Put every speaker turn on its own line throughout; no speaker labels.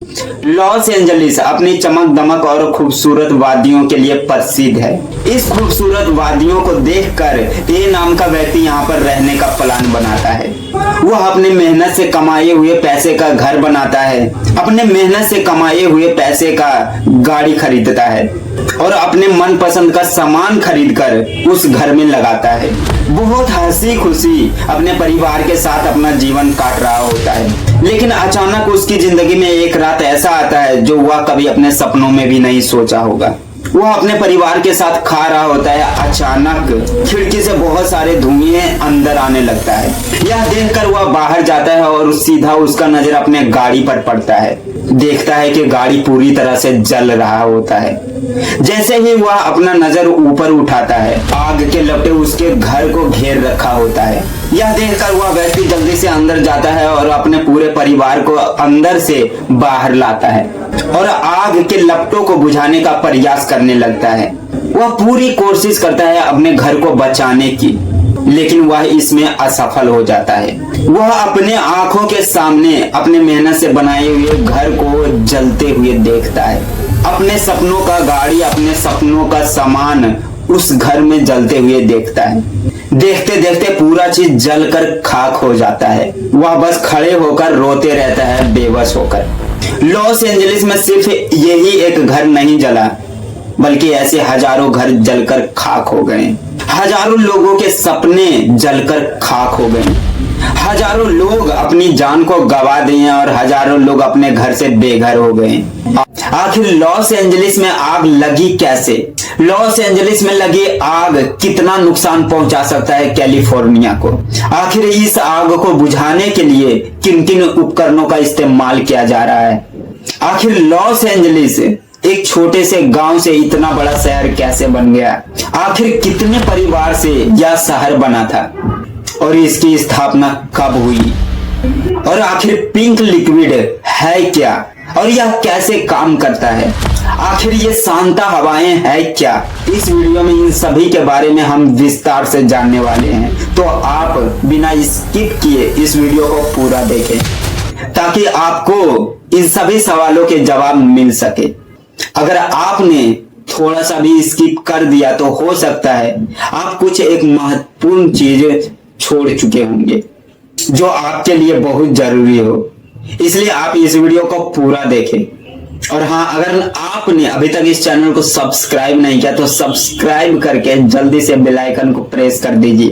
Los Angeles अपनी चमक दमक और खूबसूरत वादियों के लिए प्रसिद्ध है। इस खूबसूरत वादियों को देखकर ए नाम का व्यक्ति यहाँ पर रहने का प्लान बनाता है। वह अपने मेहनत से कमाए हुए पैसे का घर बनाता है, अपने मेहनत से कमाए हुए पैसे का गाड़ी खरीदता है और अपने मनपसंद का सामान खरीदकर उस घर में लगाता है। बहुत हंसी खुशी अपने परिवार के साथ अपना जीवन काट रहा होता है, लेकिन अचानक उसकी जिंदगी में एक रात ऐसा आता है जो वह कभी अपने सपनों में भी नहीं सोचा होगा। वह अपने परिवार के साथ खा रहा होता है, अचानक खिड़की से बहुत सारे धुएं अंदर आने लगता है। यह देखकर वह बाहर जाता है और सीधा उसका नजर अपने गाड़ी पर पड़ता है। देखता है कि गाड़ी पूरी तरह से जल रहा होता है। जैसे ही वह अपना नजर ऊपर उठाता है, आग के लपटे उसके घर को घेर रखा होता है। यह देखकर वह व्यक्ति जल्दी से अंदर जाता है और अपने पूरे परिवार को अंदर से बाहर लाता है और आग के लपटों को बुझाने का प्रयास करने लगता है। वह पूरी कोशिश करता है अपने घर को बचाने की, लेकिन वह इसमें असफल हो जाता है। वह अपने आंखों के सामने अपने मेहनत से बनाए हुए घर को जलते हुए देखता है। अपने सपनों का गाड़ी, अपने सपनों का सामान उस घर में जलते हुए देखता है। देखते देखते पूरा चीज जलकर खाक हो जाता है। वह बस खड़े होकर रोते रहता है, बेबस होकर। लॉस एंजलिस में सिर्फ यही एक घर नहीं जला, बल्कि ऐसे हजारों घर जलकर खाक हो गए। हजारों लोगों के सपने जलकर खाक हो गए। हजारों लोग अपनी जान को गवा दिए और हजारों लोग अपने घर से बेघर हो गए। आखिर लॉस एंजलिस में आग लगी कैसे? लॉस एंजलिस में लगी आग कितना नुकसान पहुंचा सकता है कैलिफोर्निया को? आखिर इस आग को बुझाने के लिए किन किन उपकरणों का इस्तेमाल किया जा रहा है? आखिर लॉस एंजलिस एक छोटे से गांव से इतना बड़ा शहर कैसे बन गया? आखिर कितने परिवार से यह शहर बना था और इसकी स्थापना कब हुई? और आखिर पिंक लिक्विड है क्या और यह कैसे काम करता है? आखिर ये शांता हवाएं है क्या? इस वीडियो में इन सभी के बारे में हम विस्तार से जानने वाले हैं, तो आप बिना स्किप किए इस वीडियो को पूरा देखें ताकि आपको इन सभी सवालों के जवाब मिल सके। अगर आपने थोड़ा सा भी स्किप कर दिया तो हो सकता है आप कुछ एक महत्वपूर्ण चीज छोड़ चुके होंगे जो आपके लिए बहुत जरूरी हो, इसलिए आप इस वीडियो को पूरा देखें। और हाँ, अगर आपने अभी तक इस चैनल को सब्सक्राइब नहीं किया तो सब्सक्राइब करके जल्दी से बेल आइकन को प्रेस कर दीजिए।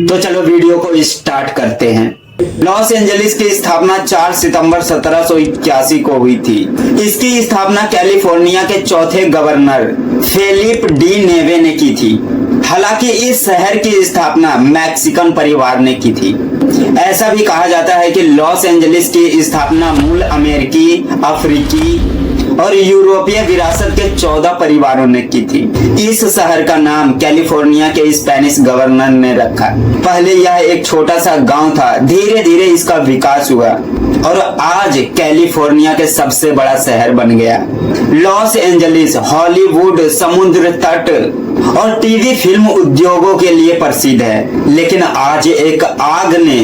तो चलो वीडियो को स्टार्ट करते हैं। लॉस एंजलिस की स्थापना 4 सितंबर 1781 को हुई थी। इसकी स्थापना कैलिफोर्निया के चौथे गवर्नर फेलिप डी नेवे ने की थी। हालांकि इस शहर की स्थापना मैक्सिकन परिवार ने की थी। ऐसा भी कहा जाता है कि लॉस एंजलिस की स्थापना मूल अमेरिकी, अफ्रीकी और यूरोपीय विरासत के 14 परिवारों ने की थी। इस शहर का नाम कैलिफोर्निया के स्पेनिश गवर्नर ने रखा। पहले यह एक छोटा सा गांव था, धीरे धीरे इसका विकास हुआ और आज कैलिफोर्निया के सबसे बड़ा शहर बन गया। लॉस एंजलिस हॉलीवुड, समुद्र तट और टीवी फिल्म उद्योगों के लिए प्रसिद्ध है, लेकिन आज एक आग ने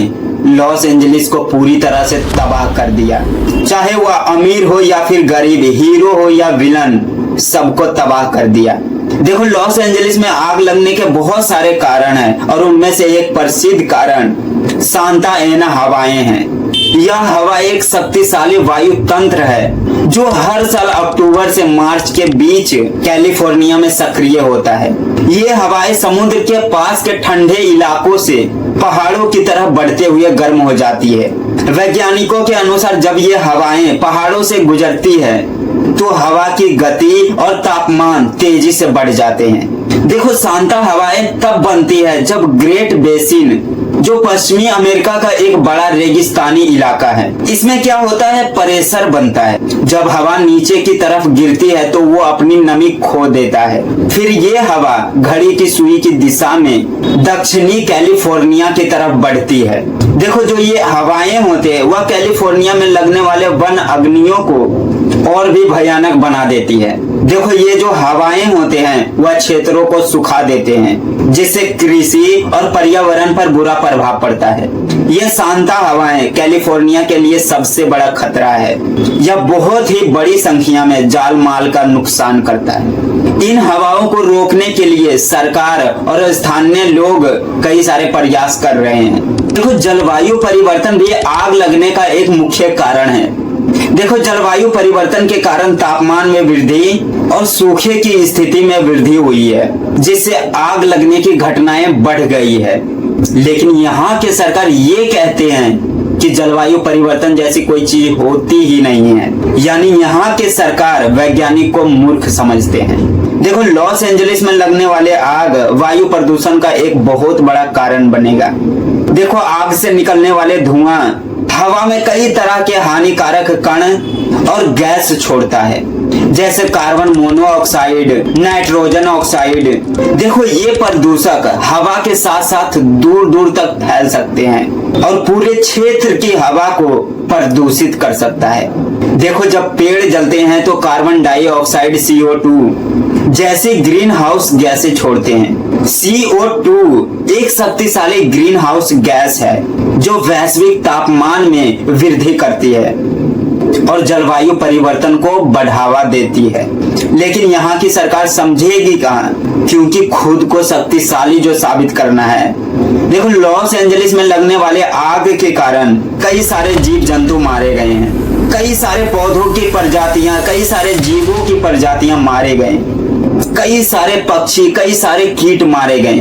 लॉस एंजलिस को पूरी तरह से तबाह कर दिया। चाहे वह अमीर हो या फिर गरीब, हीरो हो या विलन, सबको तबाह कर दिया। देखो, लॉस एंजलिस में आग लगने के बहुत सारे कारण हैं और उनमें से एक प्रसिद्ध कारण सांता एना हवाएं हैं। यह हवा एक शक्तिशाली वायु तंत्र है जो हर साल अक्टूबर से मार्च के बीच कैलिफोर्निया में सक्रिय होता है। ये हवाएं समुद्र के पास के ठंडे इलाकों से पहाड़ों की तरफ बढ़ते हुए गर्म हो जाती है। वैज्ञानिकों के अनुसार जब ये हवाएं पहाड़ों से गुजरती है तो हवा की गति और तापमान तेजी से बढ़ जाते हैं। देखो, सांता हवाएं तब बनती है जब ग्रेट बेसिन, जो पश्चिमी अमेरिका का एक बड़ा रेगिस्तानी इलाका है, इसमें क्या होता है, प्रेशर बनता है। जब हवा नीचे की तरफ गिरती है तो वो अपनी नमी खो देता है। फिर ये हवा घड़ी की सुई की दिशा में दक्षिणी कैलिफोर्निया की तरफ बढ़ती है। देखो, जो ये हवाएं होते हैं वह कैलिफोर्निया में लगने वाले वन अग्नियों को और भी भयानक बना देती है। देखो ये जो हवाएं होते हैं वह क्षेत्रों को सुखा देते हैं, जिससे कृषि और पर्यावरण पर बुरा प्रभाव पड़ता है। यह शांता हवाएं कैलिफोर्निया के लिए सबसे बड़ा खतरा है। यह बहुत ही बड़ी संख्या में जान माल का नुकसान करता है। इन हवाओं को रोकने के लिए सरकार और स्थानीय लोग कई सारे प्रयास कर रहे हैं। देखो जलवायु परिवर्तन भी आग लगने का एक मुख्य कारण है। देखो जलवायु परिवर्तन के कारण तापमान में वृद्धि और सूखे की स्थिति में वृद्धि हुई है, जिससे आग लगने की घटनाएं बढ़ गई है। लेकिन यहाँ के सरकार ये कहते हैं कि जलवायु परिवर्तन जैसी कोई चीज होती ही नहीं है। यानी यहाँ के सरकार वैज्ञानिक को मूर्ख समझते हैं। देखो लॉस एंजलिस में लगने वाले आग वायु प्रदूषण का एक बहुत बड़ा कारण बनेगा। देखो आग से निकलने वाले धुआं हवा में कई तरह के हानिकारक कण और गैस छोड़ता है, जैसे कार्बन मोनोऑक्साइड, नाइट्रोजन ऑक्साइड। देखो ये प्रदूषक हवा के साथ साथ दूर दूर तक फैल सकते हैं और पूरे क्षेत्र की हवा को प्रदूषित कर सकता है। देखो जब पेड़ जलते हैं तो कार्बन डाइऑक्साइड CO2 जैसी ग्रीन हाउस गैसें छोड़ते हैं। CO2 एक शक्तिशाली ग्रीन हाउस गैस है जो वैश्विक तापमान में वृद्धि करती है और जलवायु परिवर्तन को बढ़ावा देती है। लेकिन यहाँ की सरकार समझेगी कहाँ, क्योंकि खुद को शक्तिशाली जो साबित करना है। देखो लॉस एंजलिस में लगने वाले आग के कारण कई सारे जीव जंतु मारे गए हैं, कई सारे पौधों की प्रजातियां, कई सारे जीवों की प्रजातियां मारे गए, कई सारे पक्षी, कई सारे कीट मारे गए,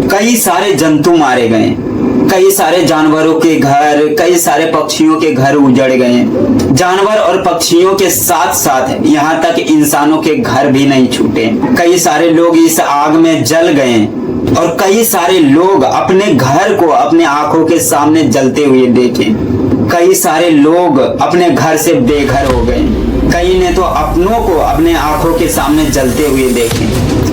कई सारे जंतु मारे गए, कई सारे जानवरों के घर, कई सारे पक्षियों के घर उजड़ गए। जानवर और पक्षियों के साथ साथ यहाँ तक इंसानों के घर भी नहीं छूटे। कई सारे लोग इस आग में जल गए और कई सारे लोग अपने घर को अपने आंखों के सामने जलते हुए देखे। कई सारे लोग अपने घर से बेघर हो गए, कई ने तो अपनों को अपने आंखों के सामने जलते हुए देखे।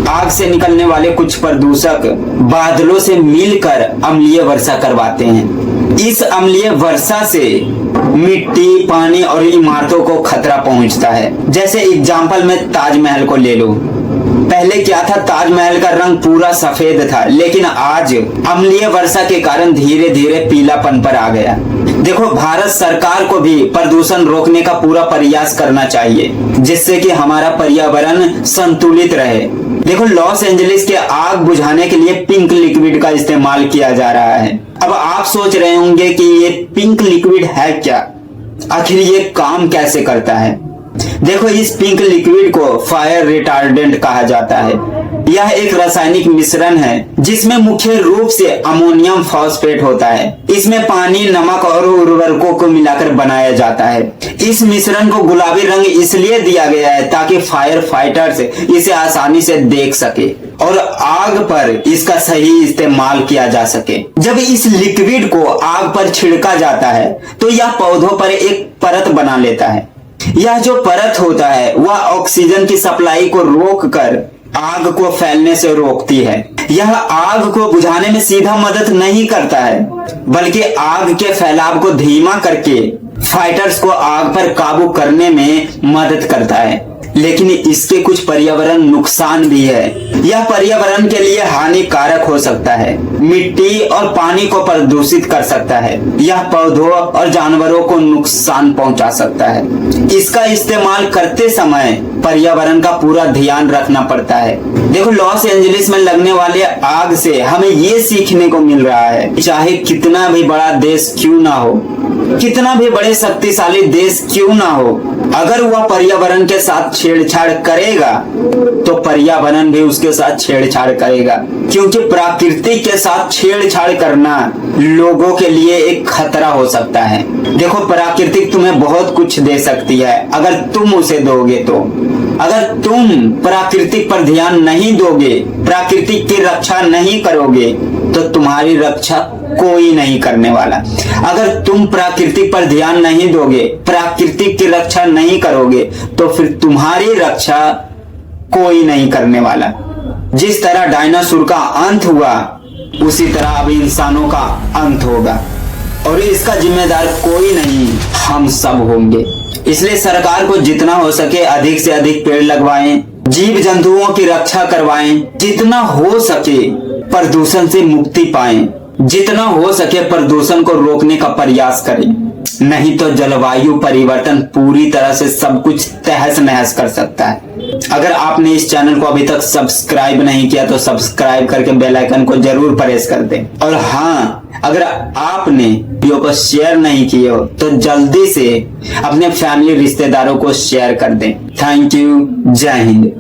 आग से निकलने वाले कुछ प्रदूषक बादलों से मिलकर अम्लीय वर्षा करवाते हैं। इस अम्लीय वर्षा से मिट्टी, पानी और इमारतों को खतरा पहुंचता है। जैसे एग्जाम्पल में ताजमहल को ले लो। पहले क्या था, ताजमहल का रंग पूरा सफेद था, लेकिन आज अम्लीय वर्षा के कारण धीरे धीरे पीलापन पर आ गया। देखो भारत सरकार को भी प्रदूषण रोकने का पूरा प्रयास करना चाहिए, जिससे कि हमारा पर्यावरण संतुलित रहे। देखो लॉस एंजलिस के आग बुझाने के लिए पिंक लिक्विड का इस्तेमाल किया जा रहा है। अब आप सोच रहे होंगे कि ये पिंक लिक्विड है क्या, आखिर ये काम कैसे करता है। देखो इस पिंक लिक्विड को फायर रिटार्डेंट कहा जाता है। यह एक रासायनिक मिश्रण है जिसमें मुख्य रूप से अमोनियम फॉस्फेट होता है। इसमें पानी, नमक और उर्वरकों को मिलाकर बनाया जाता है। इस मिश्रण को गुलाबी रंग इसलिए दिया गया है ताकि फायर फाइटर्स इसे आसानी से देख सके और आग पर इसका सही इस्तेमाल किया जा सके। जब इस लिक्विड को आग पर छिड़का जाता है तो यह पौधों पर एक परत बना लेता है। यह जो परत होता है वह ऑक्सीजन की सप्लाई को रोककर आग को फैलने से रोकती है। यह आग को बुझाने में सीधा मदद नहीं करता है, बल्कि आग के फैलाव को धीमा करके फाइटर्स को आग पर काबू करने में मदद करता है। लेकिन इसके कुछ पर्यावरण नुकसान भी है। यह पर्यावरण के लिए हानिकारक हो सकता है, मिट्टी और पानी को प्रदूषित कर सकता है। यह पौधों और जानवरों को नुकसान पहुंचा सकता है। इसका इस्तेमाल करते समय पर्यावरण का पूरा ध्यान रखना पड़ता है। देखो लॉस एंजलिस में लगने वाले आग से हमें ये सीखने को मिल रहा है, चाहे कितना भी बड़ा देश क्यों ना हो, कितना भी बड़े शक्तिशाली देश क्यों ना हो, अगर वह पर्यावरण के साथ छेड़छाड़ करेगा तो पर्यावरण भी उसके साथ छेड़छाड़ करेगा। क्योंकि प्रकृति के साथ छेड़छाड़ करना लोगों के लिए एक खतरा हो सकता है। देखो प्रकृति तुम्हें बहुत कुछ दे सकती है अगर तुम उसे दोगे तो। अगर तुम प्राकृतिक पर ध्यान नहीं दोगे, प्राकृतिक की रक्षा नहीं करोगे, तो तुम्हारी रक्षा कोई नहीं करने वाला। अगर तुम प्राकृतिक पर ध्यान नहीं दोगे, प्राकृतिक की रक्षा नहीं करोगे, तो फिर तुम्हारी रक्षा कोई नहीं करने वाला। जिस तरह डायनासोर का अंत हुआ, उसी तरह अब इंसानों का अंत होगा। और इसका जिम्मेदार कोई नहीं, हम सब होंगे। इसलिए सरकार को जितना हो सके अधिक से अधिक पेड़ लगवाएं, जीव जंतुओं की रक्षा करवाएं, जितना हो सके प्रदूषण से मुक्ति पाएं, जितना हो सके प्रदूषण को रोकने का प्रयास करें। नहीं तो जलवायु परिवर्तन पूरी तरह से सब कुछ तहस नहस कर सकता है। अगर आपने इस चैनल को अभी तक सब्सक्राइब नहीं किया तो सब्सक्राइब करके बेल आइकन को जरूर प्रेस कर दें। और हाँ, अगर आपने वीडियो को शेयर नहीं किए हो तो जल्दी से अपने फैमिली रिश्तेदारों को शेयर कर दें। Thank you. जय हिंद।